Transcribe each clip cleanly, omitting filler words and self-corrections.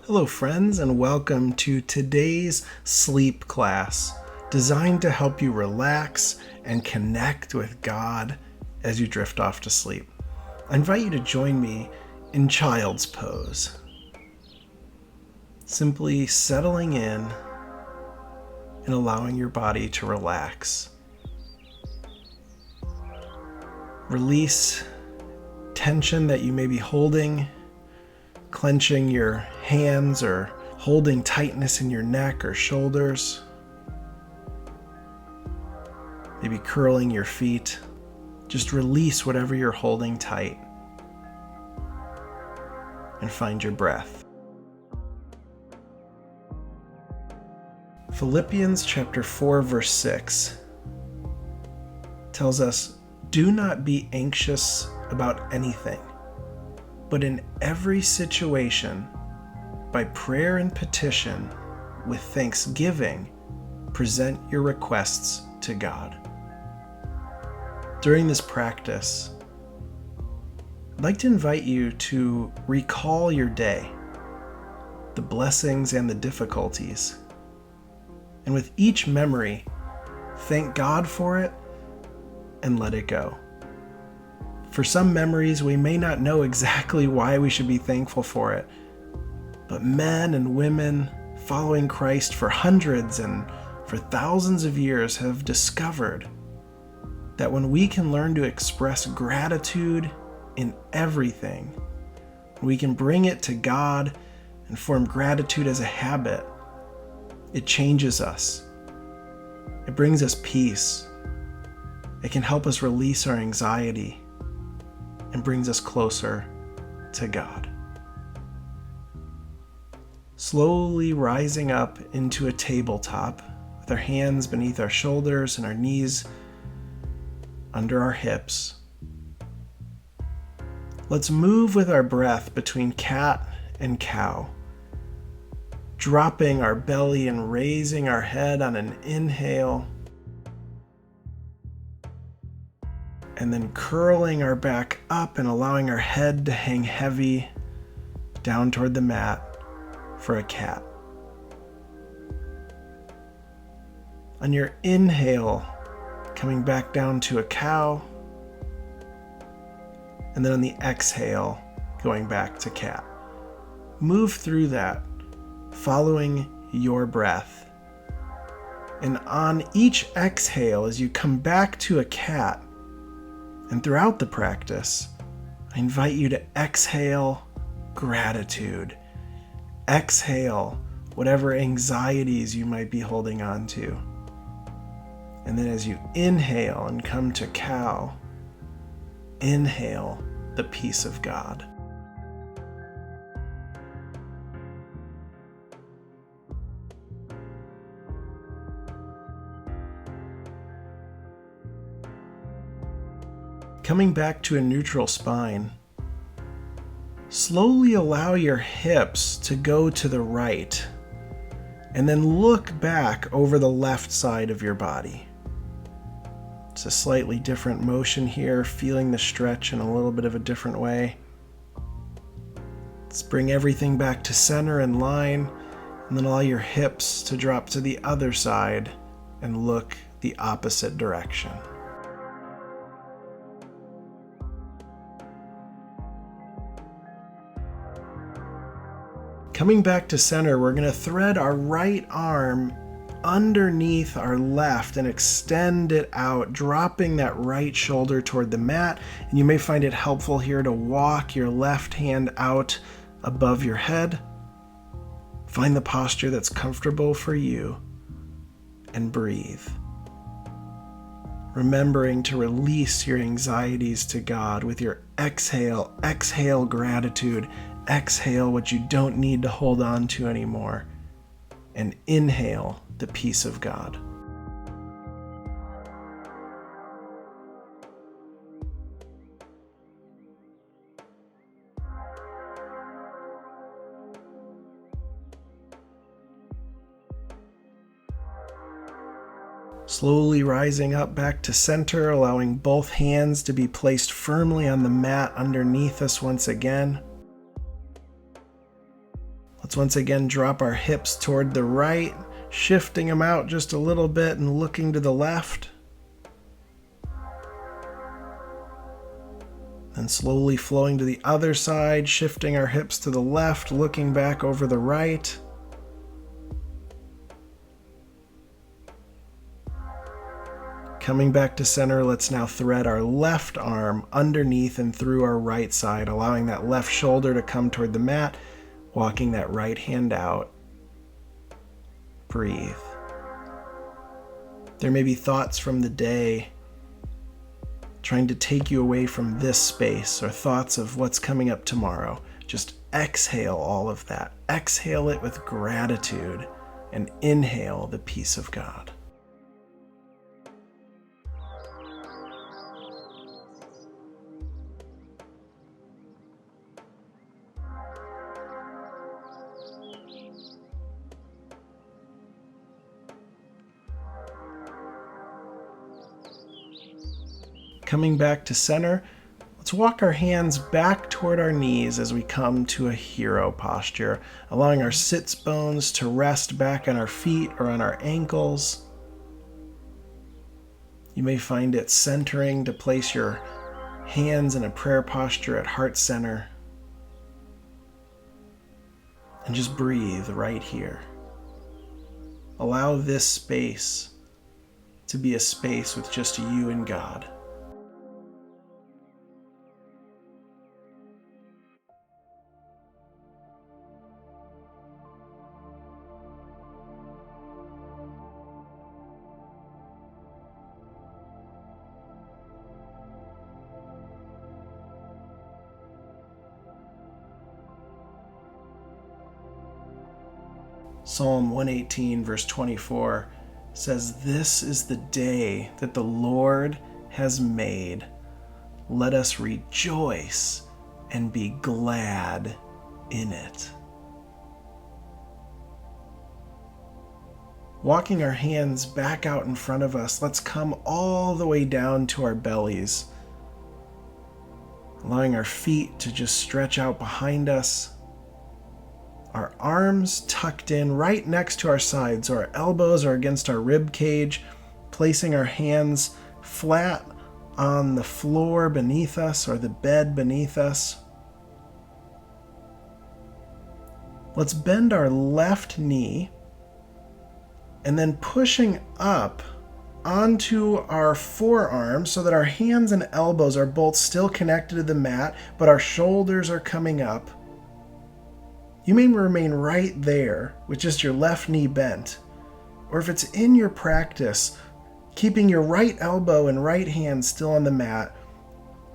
Hello friends, and welcome to today's sleep class, designed to help you relax and connect with God as you drift off to sleep. I invite you to join me in child's pose. Simply settling in and allowing your body to relax. Release tension that you may be holding, clenching your hands or holding tightness in your neck or shoulders. Maybe curling your feet. Just release whatever you're holding tight and find your breath. Philippians chapter 4 verse 6 tells us, "Do not be anxious about anything, but in every situation, by prayer and petition, with thanksgiving, present your requests to God." During this practice, I'd like to invite you to recall your day, the blessings and the difficulties. And with each memory, thank God for it and let it go. For some memories, we may not know exactly why we should be thankful for it, but men and women following Christ for hundreds and for thousands of years have discovered that when we can learn to express gratitude in everything, we can bring it to God and form gratitude as a habit, it changes us. It brings us peace. It can help us release our anxiety and brings us closer to God. Slowly rising up into a tabletop with our hands beneath our shoulders and our knees under our hips. Let's move with our breath between cat and cow, dropping our belly and raising our head on an inhale, and then curling our back up and allowing our head to hang heavy down toward the mat for a cat. On your inhale, coming back down to a cow, and then on the exhale, going back to cat. Move through that, following your breath. And on each exhale, as you come back to a cat, and throughout the practice, I invite you to exhale gratitude. Exhale whatever anxieties you might be holding on to. And then as you inhale and come to cow, inhale the peace of God. Coming back to a neutral spine, slowly allow your hips to go to the right, and then look back over the left side of your body. It's a slightly different motion here, feeling the stretch in a little bit of a different way. Let's bring everything back to center and line, and then allow your hips to drop to the other side and look the opposite direction. Coming back to center, we're going to thread our right arm underneath our left and extend it out, dropping that right shoulder toward the mat. And you may find it helpful here to walk your left hand out above your head. Find the posture that's comfortable for you and breathe. Remembering to release your anxieties to God with your exhale. Exhale gratitude. Exhale what you don't need to hold on to anymore. And inhale the peace of God. Slowly rising up back to center, allowing both hands to be placed firmly on the mat underneath us once again. Let's once again drop our hips toward the right, shifting them out just a little bit and looking to the left. And slowly flowing to the other side, shifting our hips to the left, looking back over the right. Coming back to center, let's now thread our left arm underneath and through our right side, allowing that left shoulder to come toward the mat, walking that right hand out. Breathe. There may be thoughts from the day trying to take you away from this space, or thoughts of what's coming up tomorrow. Just exhale all of that. Exhale it with gratitude and inhale the peace of God. Coming back to center, let's walk our hands back toward our knees as we come to a hero posture, allowing our sits bones to rest back on our feet or on our ankles. You may find it centering to place your hands in a prayer posture at heart center. And just breathe right here. Allow this space to be a space with just you and God. Psalm 118 verse 24 says, "This is the day that the Lord has made. Let us rejoice and be glad in it." Walking our hands back out in front of us, let's come all the way down to our bellies, allowing our feet to just stretch out behind us. Our arms tucked in right next to our sides, so our elbows are against our rib cage, placing our hands flat on the floor beneath us or the bed beneath us. Let's bend our left knee and then pushing up onto our forearms so that our hands and elbows are both still connected to the mat, but our shoulders are coming up. You may remain right there with just your left knee bent, or if it's in your practice, keeping your right elbow and right hand still on the mat,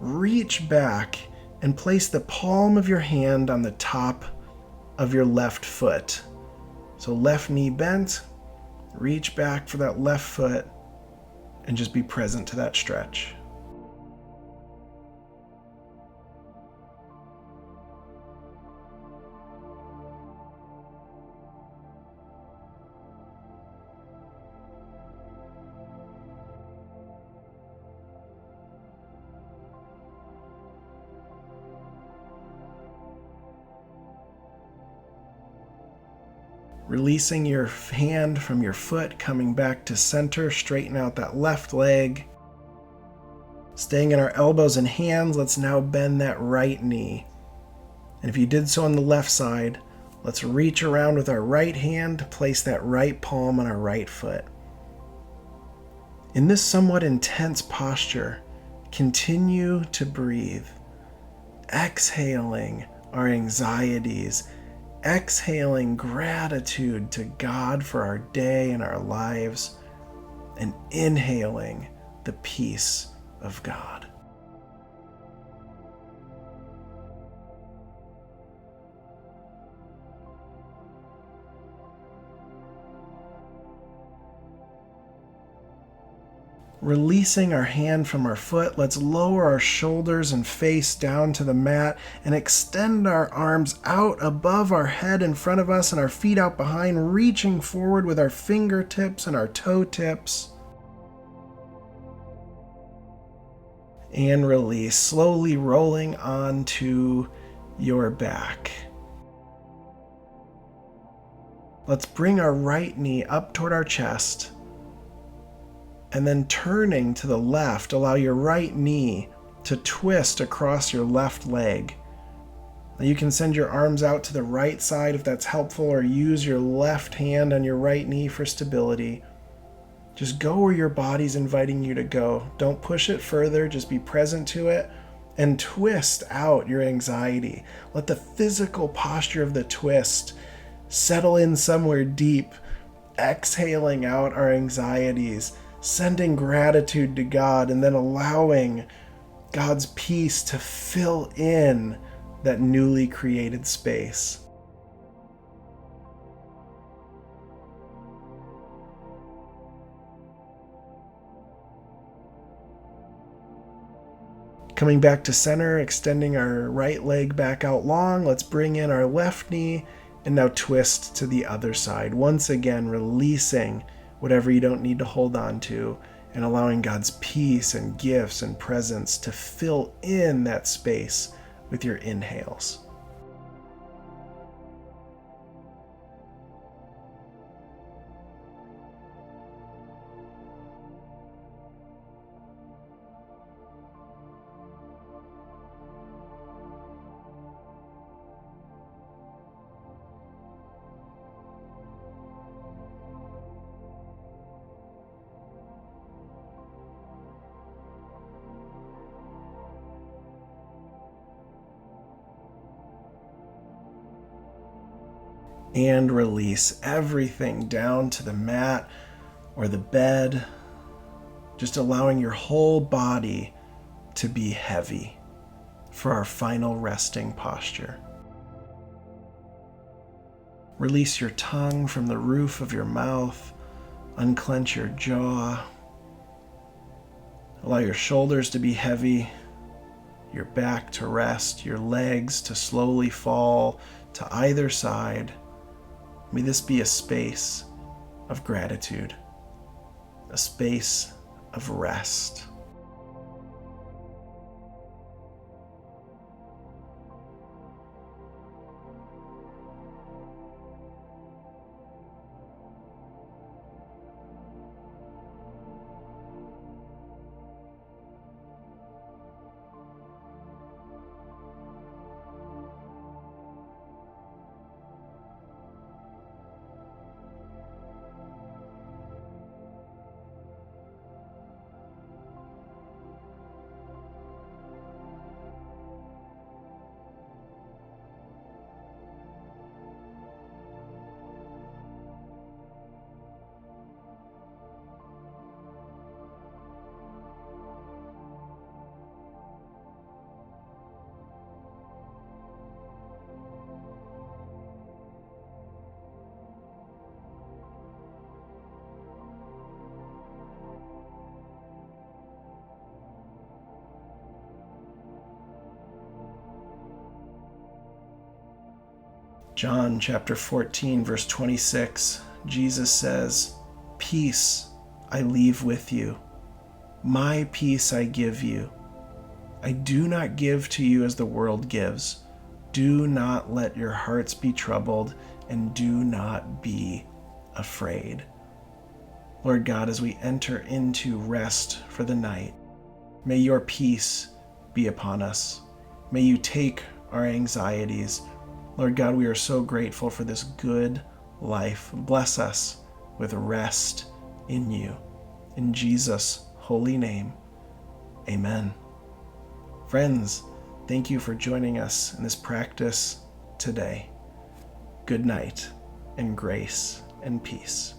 reach back and place the palm of your hand on the top of your left foot. So left knee bent, reach back for that left foot, and just be present to that stretch. Releasing your hand from your foot, coming back to center, straighten out that left leg. Staying in our elbows and hands, let's now bend that right knee. And if you did so on the left side, let's reach around with our right hand to place that right palm on our right foot. In this somewhat intense posture, continue to breathe, exhaling our anxieties, exhaling gratitude to God for our day and our lives, and inhaling the peace of God. Releasing our hand from our foot, let's lower our shoulders and face down to the mat and extend our arms out above our head in front of us and our feet out behind, reaching forward with our fingertips and our toe tips. And release, slowly rolling onto your back. Let's bring our right knee up toward our chest, and then turning to the left, allow your right knee to twist across your left leg. Now you can send your arms out to the right side if that's helpful, or use your left hand on your right knee for stability. Just go where your body's inviting you to go. Don't push it further, just be present to it and twist out your anxiety. Let the physical posture of the twist settle in somewhere deep, exhaling out our anxieties, sending gratitude to God, and then allowing God's peace to fill in that newly created space. Coming back to center, extending our right leg back out long. Let's bring in our left knee and now twist to the other side. Once again, releasing whatever you don't need to hold on to and allowing God's peace and gifts and presence to fill in that space with your inhales. And release everything down to the mat or the bed, just allowing your whole body to be heavy for our final resting posture. Release your tongue from the roof of your mouth, unclench your jaw, allow your shoulders to be heavy, your back to rest, your legs to slowly fall to either side. May this be a space of gratitude, a space of rest. John chapter 14, verse 26, Jesus says, "Peace I leave with you. My peace I give you. I do not give to you as the world gives. Do not let your hearts be troubled, and do not be afraid." Lord God, as we enter into rest for the night, may your peace be upon us. May you take our anxieties. Lord God, we are so grateful for this good life. Bless us with rest in you. In Jesus' holy name, amen. Friends, thank you for joining us in this practice today. Good night, and grace and peace.